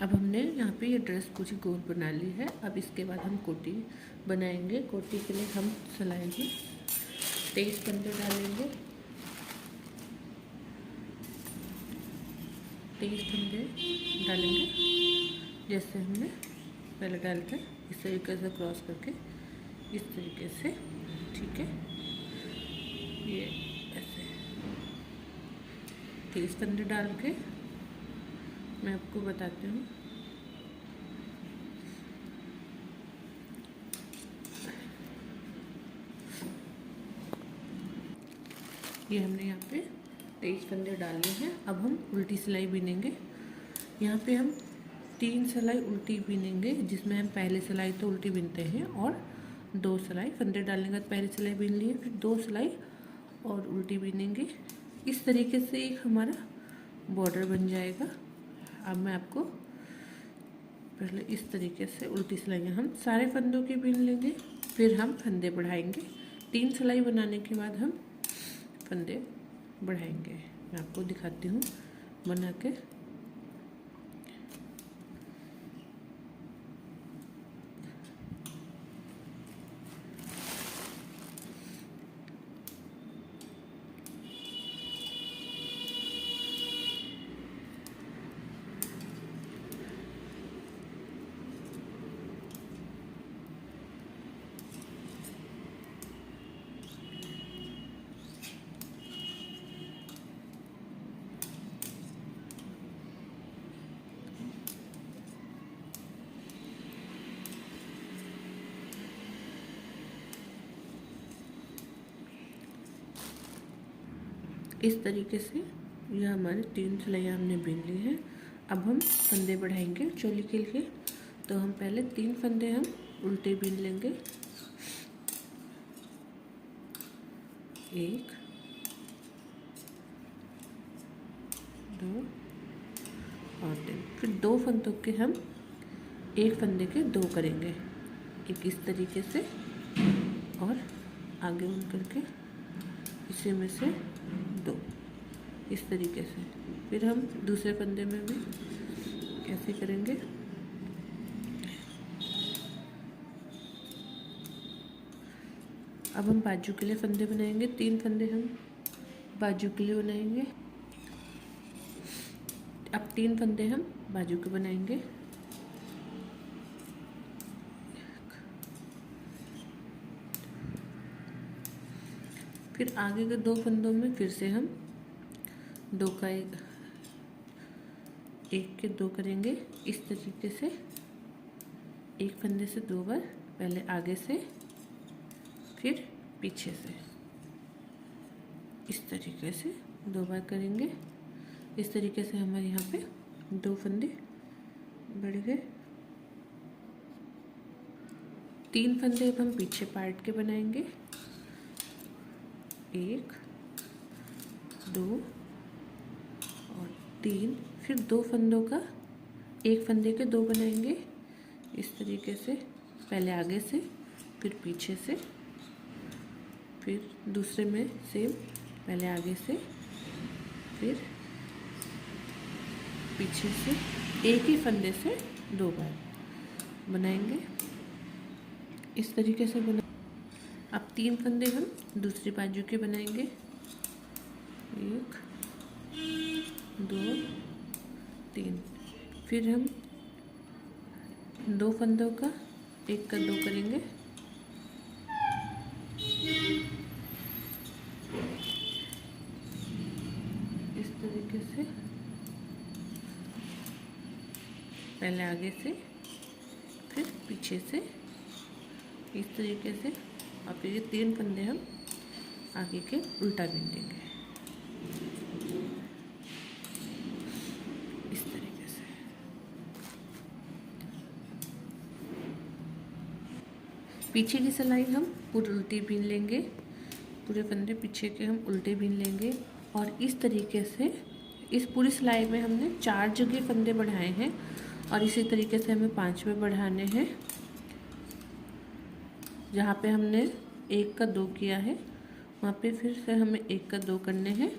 अब हमने यहाँ पे ये ड्रेस पूरी गोल बना ली है। अब इसके बाद हम कोटी बनाएंगे। कोटी के लिए हम सिलाई में 23 फंदे डालेंगे। 23 फंदे डालेंगे जैसे हमने पहले डाले थे, इस तरीके से क्रॉस करके, इस तरीके से, ठीक है। ये ऐसे 23 फंदे डाल के मैं आपको बताती हूँ। ये हमने यहाँ पे 23 फंदे डाल लिए हैं। अब हम उल्टी सिलाई बीनेंगे। यहाँ पे हम 3 सिलाई उल्टी बीनेंगे, जिसमें हम पहले सिलाई तो उल्टी बीनते हैं और 2 सिलाई फंदे डालने के बाद पहली सिलाई बीन लिए, फिर 2 सिलाई और उल्टी बीनेंगे। इस तरीके से एक हमारा बॉर्डर बन जाएगा। अब मैं आपको पहले इस तरीके से उल्टी सिलाइयाँ हम सारे फंदों की बीन लेंगे, फिर हम फंदे बढ़ाएंगे। 3 सिलाई बनाने के बाद हम फंदे बढ़ाएंगे। मैं आपको दिखाती हूँ बना के। इस तरीके से ये हमारे 3 सिलाइयाँ हमने बीन ली हैं। अब हम फंदे बढ़ाएंगे चोली के लिए। तो हम पहले 3 फंदे हम उल्टे बीन लेंगे, एक, दो और तीन। फिर दो फंदों के हम एक फंदे के दो करेंगे, एक इस तरीके से और आगे उन करके इसी में से दो इस तरीके से। फिर हम दूसरे फंदे में भी ऐसे करेंगे। अब हम बाजू के लिए फंदे बनाएंगे, 3 फंदे हम बाजू के लिए बनाएंगे। अब 3 फंदे हम बाजू के बनाएंगे। फिर आगे के 2 फंदों में फिर से हम दो का एक के 2 करेंगे इस तरीके से। एक फंदे से 2 बार, पहले आगे से फिर पीछे से, इस तरीके से 2 बार करेंगे। इस तरीके से हमारे यहाँ पे 2 फंदे बढ़ गए। 3 फंदे अब हम पीछे पार्ट के बनाएंगे, 1, 2 और 3। फिर 2 फंदों का एक फंदे के 2 बनाएंगे इस तरीके से, पहले आगे से फिर पीछे से। फिर दूसरे में सेम, पहले आगे से फिर पीछे से, एक ही फंदे से 2 बार बनाएंगे इस तरीके से बना। अब 3 फंदे हम दूसरी बाजू के बनाएंगे, 1, 2, 3। फिर हम 2 फंदों का एक का 2 करेंगे, इस तरीके से, पहले आगे से फिर पीछे से, इस तरीके से। और फिर ये 3 फंदे हम आगे के उल्टा बीन देंगे इस तरीके से। पीछे की सिलाई हम पूरी उल्टी बीन लेंगे, पूरे फंदे पीछे के हम उल्टे बीन लेंगे। और इस तरीके से इस पूरी सिलाई में हमने 4 जगह फंदे बढ़ाए हैं और इसी तरीके से हमें 5वें बढ़ाने हैं। जहाँ पे हमने 1 का 2 किया है वहाँ पे फिर से हमें 1 का 2 करने हैं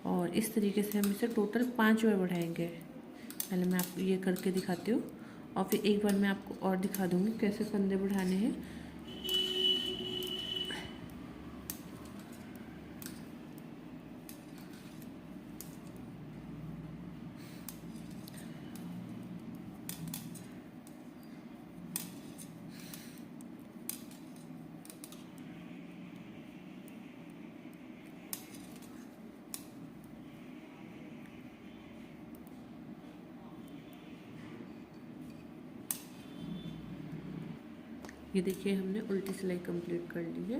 और इस तरीके से हम इसे टोटल 5वें बढ़ाएंगे। पहले मैं आपको ये करके दिखाती हूँ और फिर एक बार मैं आपको और दिखा दूँगी कैसे फंदे बढ़ाने हैं। ये देखिए हमने उल्टी सिलाई कंप्लीट कर ली है।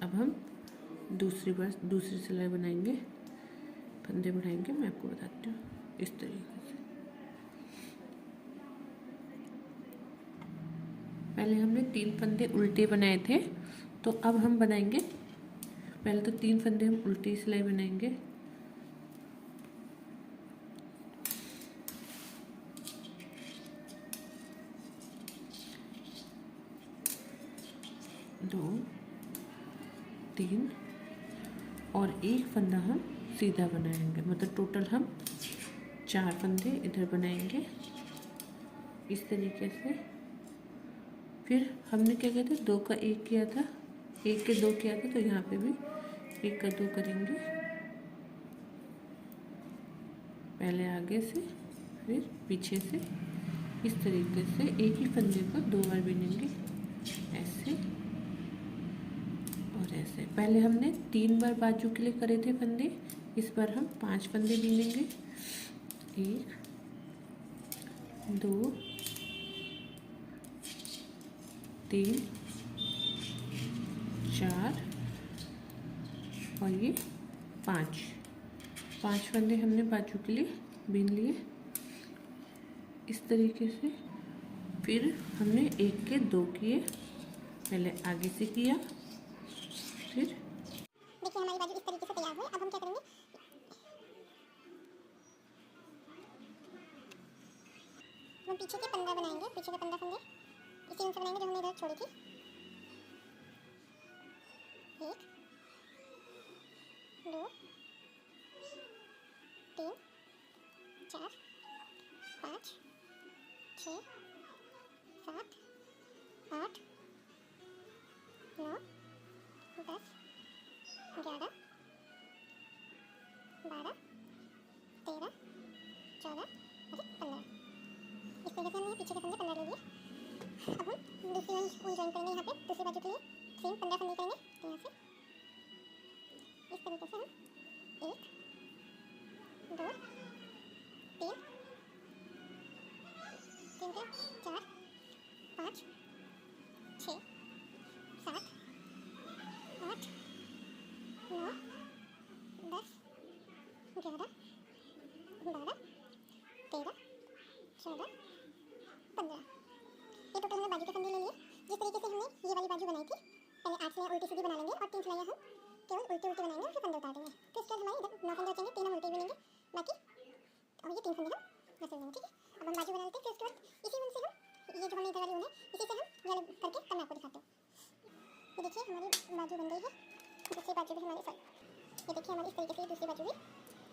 अब हम दूसरी सिलाई बनाएंगे, फंदे बढ़ाएंगे। मैं आपको बताती हूँ इस तरीके से। पहले हमने 3 फंदे उल्टे बनाए थे, तो अब हम बनाएंगे, पहले तो 3 फंदे हम उल्टी सिलाई बनाएंगे। दो, 3 और एक फंदा हम सीधा बनाएंगे, मतलब टोटल हम 4 फंदे इधर बनाएंगे इस तरीके से। फिर हमने क्या किया था, 2 का 1 किया था, 1 के 2 किया था, तो यहाँ पे भी 1 का 2 करेंगे, पहले आगे से फिर पीछे से। इस तरीके से एक ही फंदे को 2 बार बीनेंगे, ऐसे और ऐसे। पहले हमने 3 बार बाजू के लिए करे थे फंदे, इस बार हम 5 फंदे बीनेंगे, 1, 2, 3, 4 और ये 5 फंदे हमने बाजू के लिए बीन लिए इस तरीके से। फिर हमने 1 के 2 किए पहले आगे से किया, फिर देखिए हमारी बाजू इस तरीके से तैयार हुई। अब हम क्या करेंगे, हम पीछे के 15 बनाएंगे। पीछे के 15 फंदे इसी उनसे बनाएंगे जो हमने इधर छोड़ी थी। 1 2 3 4 5 6 7 8 9 10 11 12 13 14 और 15। इस तरीके से हमने पीछे के फंदे 15 ले लिए। अब हम दूसरी ऊन ज्वाइन करेंगे। यहाँ पे दूसरी बाजू के लिए सेम 15 फंदे करेंगे। तो यहाँ से इस तरीके से हम 1 2 3 3 के 4 5 6 7 8 9 10 11 12 13 14 15। ये टोटल हमने बाजू के फंदे ले लिए। जिस तरीके से हमने ये वाली बाजू बनाई थी, पहले 8 सिलाई उल्टी सीधी बना लेंगे और 3 सिलाइयाँ हम केवल उल्टी उल्टी बनाएंगे और फिर फंदे उतार देंगे। तो इसके बाद हमारे इधर 9 फंदे बचेंगे, 3 हम उल्टी बिनेंगे बाकी, और ये 3 फंदे हम रख लेंगे। ठीक है, अब हम बाजू बना लेते हैं। फिर उसके बाद इसी ऊन से हम ये जो हमने इधर वाली ऊन है इसी से हम वाले करके तब मैं आपको दिखाती हूँ। ये देखिए हमारी बाजू बन गई है। दूसरी बाजू भी हमारी, सॉरी, ये देखिए हमारी इस तरीके से दूसरी बाजू भी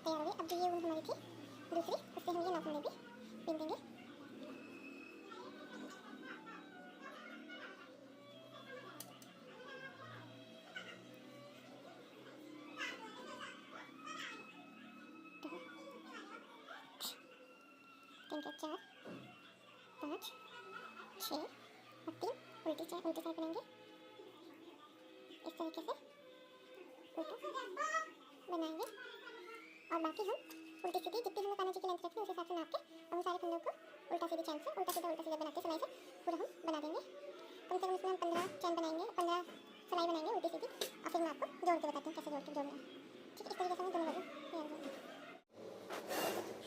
तैयार हो गई। अब जो ये ऊन हमारी थी दूसरी, उससे हम ये 9 फंदे भी बिन देंगे। तीन के 4 5 6 और 3 उल्टी साइड बनाएंगे इस तरीके से उल्टा बनाएंगे। और बाकी हम उल्टी सीधी जितनी हमें काना जी की लेंथ रखनी है उस हिसाब से नाप के हम सारे फंदों को उल्टा सीधी चैन से उल्टा सीधा बनाते सिलाई से पूरा हम बना देंगे। कम से कम इसमें हम 15 चैन बनाएंगे, 15 सिलाई बनाएंगे उल्टी सीधी, और फिर मैं आपको जोड़ के बताती हूँ कैसे जोड़ना है। ठीक है, इस तरीके से हम दोनों बाजू तैयार हो जाएंगे।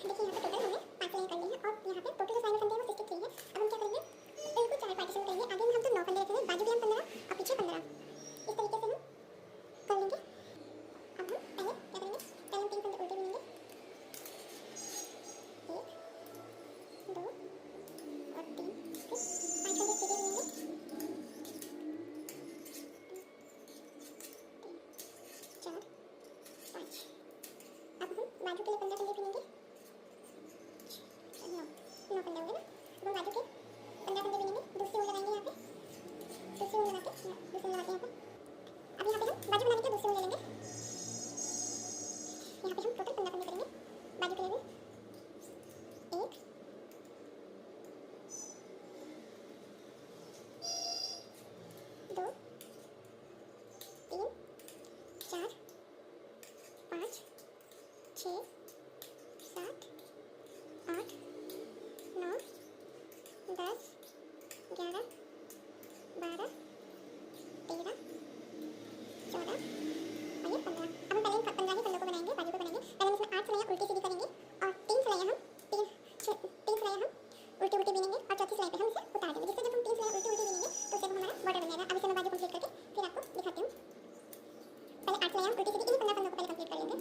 देखिए यहाँ पे टोटल हमने 5 लाइन कर ली है और यहाँ पे टोटल जो साइड में फंदे हैं वो 63 है। अब हम क्या करेंगे, बिल्कुल 4 पार्टीशन करेंगे। आगे में हम तो 9 फंदे रखेंगे, बाजू भी हम 15 और पीछे 15, इस तरीके से हम कर लेंगे। अब हम पहले क्या करेंगे, पहले हम 3 फंदे उल्टे बिनेंगे, 1 2 और 3, फिर 5 फंदे सीधे बिनेंगे, 4 5। अब हम बाजू के लिए 15 फंदे बिनेंगे, 9 फंदे होंगे ना। अब हम बाजू के 15 फंदे बिनेंगे, दूसरी ऊन लगाएंगे। यहाँ पे दूसरी ऊन लगाते हैं, दूसरी ऊन लगाते हैं यहाँ पे। अब यहाँ पे हम बाजू बनाने के दूसरी ऊन ले लेंगे। यहाँ पे हम टोटल 15 फंदे करेंगे बाजू के लिए भी। 1 2 3 4 5 6 7 8 9 10 11 12 13 14 और ये 15। अब हम पहले इन 15 ही फंदों को बनाएंगे, बाजू को बनाएंगे। पहले हम इसमें 8 सिलाइयाँ उल्टी सीधी करेंगे और 3 सिलाइयाँ हम 3 सिलाइयाँ हम उल्टी उल्टी बिनेंगे और चौथी सिलाई पे हम इसे उतार देंगे। जिससे जब हम 3 सिलाइयाँ उल्टी उल्टी बिनेंगे तो उससे हमारा बॉर्डर बन जाएगा। अब इसे मैं बाजू कंप्लीट करके फिर आपको दिखाती हूँ। पहले 8 सिलाइयाँ उल्टी सीधी इन 15 फंदों को पहले कंप्लीट कर लेंगे।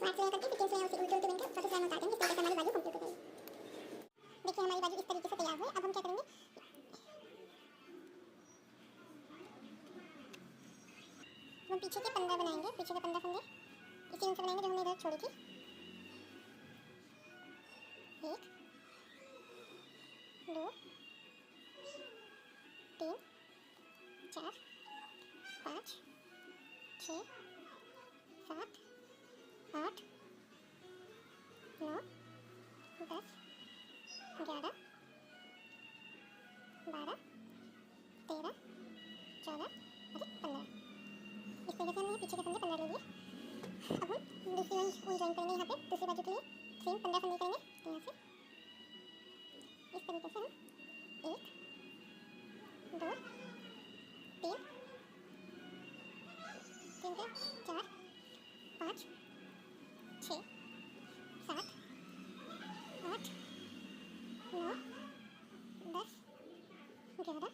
फ्लैट सिलाई करके फिर 3 सिलाइयाँ उसी उल्टी उल्टी बनकर चौथी सिलाई में उतार देंगे। इस तरीके से हमारी बाजू कंप्लीट हो जाएगी। देखिए हमारी बाजू इस तरीके से तैयार हुई। अब हम क्या करेंगे, हम पीछे के 15 बनाएंगे। पीछे के 15 फंदे इसी उन से बनाएंगे जो हमने इधर छोड़ी थी। 1 2 3 4 5 6 7 8 9 10 11 12 13 14 और 15। इस तरीके से हमने पीछे के फंदे 15 ले लिए। अब हम दूसरी ऊन ज्वाइन करेंगे। यहाँ पे दूसरी बाजू के लिए सेम 15 फंदे करेंगे। तो यहाँ से इस तरीके से हम 2 3 3 के 4 5 6 7 8 9 10 11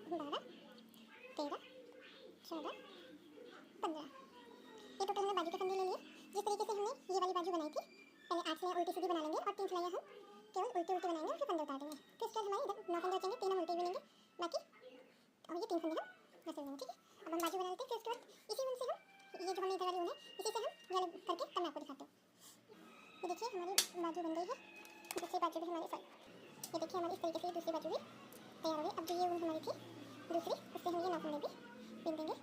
12 13 14 15। ये टोटल हमने बाजू के फंदे ले लिए। जिस तरीके से हमने ये वाली बाजू बनाई थी, पहले 8 सिलाई उल्टी सीधी बना लेंगे और 3 सिलाई हम केवल उल्टी उल्टी बनाएंगे और फिर फंदे उतार देंगे। तो इसके बाद हमारे इधर 9 फंदे बचेंगे, 3 हम उल्टी बिनेंगे बाकी, और ये 3 फंदे हम वैसे बिनेंगे। ठीक है, अब हम बाजू बना लेते हैं। फिर उसके बाद इसी ऊन से हम, ये जो हमने इधर वाली ऊन है, इसी से हम ये करके तब मैं आपको दिखाती हूँ। ये देखिए हमारी बाजू बन गई है। दूसरी बाजू भी हमारी, सॉरी, ये देखिए हमारी इस तरीके से दूसरी बाजू भी तैयार हो गई। अब जो ये ऊन हमारी थी दूसरी, उससे हम ये 9 फंदे भी बिन देंगे।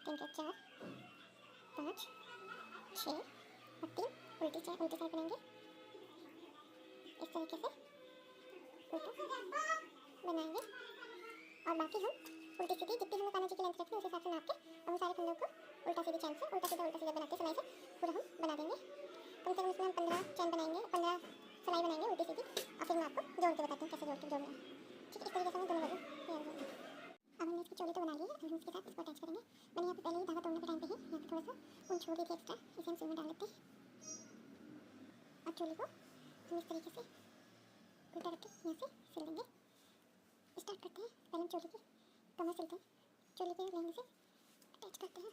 तीन के 4 5 6 और 3 उल्टी साइड बनाएंगे इस तरीके से उल्टा बनाएंगे। और बाकी हम उल्टी सीधी जितनी हमें काना जी की लेंथ रखनी है उस हिसाब से नाप के हम सारे फंदों को उल्टा सीधी चैन से उल्टा सीधा बनाते समय से पूरा हम बना देंगे। कम से कम इसमें हम 15 चैन बनाएंगे, 15 सिलाई बनाएंगे उल्टी सीधी, और फिर मैं आपको जोड़ के बताती हूँ कैसे जोड़ के जोड़ना है। ठीक है, इस तरीके से हम दोनों बाजू तैयार हो जाएंगे। अब हमने इसकी चोली तो बना ली है, अब हम इसके साथ इसको अटैच करेंगे। मैंने यहाँ पे पहले ही धागा तोड़ने के टाइम पे ही यहाँ पे थोड़ा सा ऊन छोड़ दी थी एक्स्ट्रा, इसे हम सुई में डाल लेते हैं। और चोली को हम इस तरीके से उल्टा रख के यहाँ से सिल देंगे। स्टार्ट करते हैं। पहले हम चोली की कमर सिलते हैं, चोली के लहंगे से अटैच करते हैं।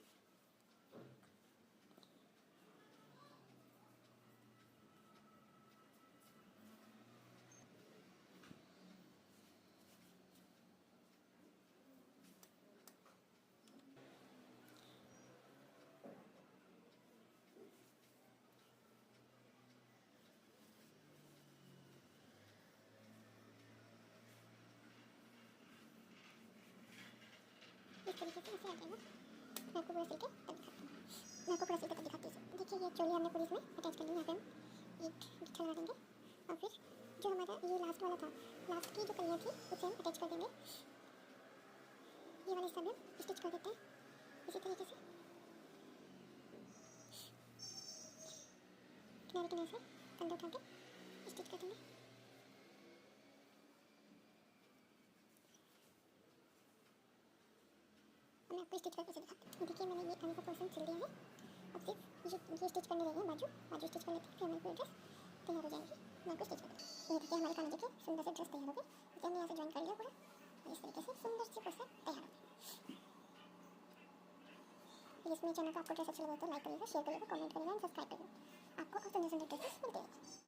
इस तरीके से ऐसे आ जाएगा। मैं आपको पूरा सिल के तब दिखाती हूँ। मैं आपको पूरा सिल के तब दिखाती हूँ। देखिए ये चोली हमने पूरी इसमें अटैच कर ली। यहाँ पे हम एक गिट्ठा लगा देंगे और फिर जो हमारा ये लास्ट वाला था, लास्ट की जो कलियाँ थी उसे हम अटैच कर देंगे। ये वाला हिस्सा भी हम स्टिच कर देते हैं इसी तरीके से किनारे किनारे से फंदे उठा के स्टिच कर देंगे। मैं आपको स्टिच करके दिखाती हूँ। देखिए मैंने ये आने का पोर्शन सिल दिया है। अब सिर्फ ये स्टिच करने लगे हैं, बाजू स्टिच कर लेते हैं, फिर हमारी पूरी ड्रेस तैयार हो जाएगी। मैं आपको स्टिच कर दूँ। ये देखिए हमारे काना जी की सुंदर सी ड्रेस तैयार हो गई। इसे हमने यहाँ से ज्वाइन कर लिया पूरा, और इस तरीके से सुंदर सी पोर्शन तैयार हो गई। इसमें चैनल को आपको ड्रेस अच्छा लगा तो लाइक करिएगा, शेयर करिएगा, कमेंट करिएगा, सब्सक्राइब करिएगा। आपको और सुंदर सुंदर ड्रेसेस मिलते हैं।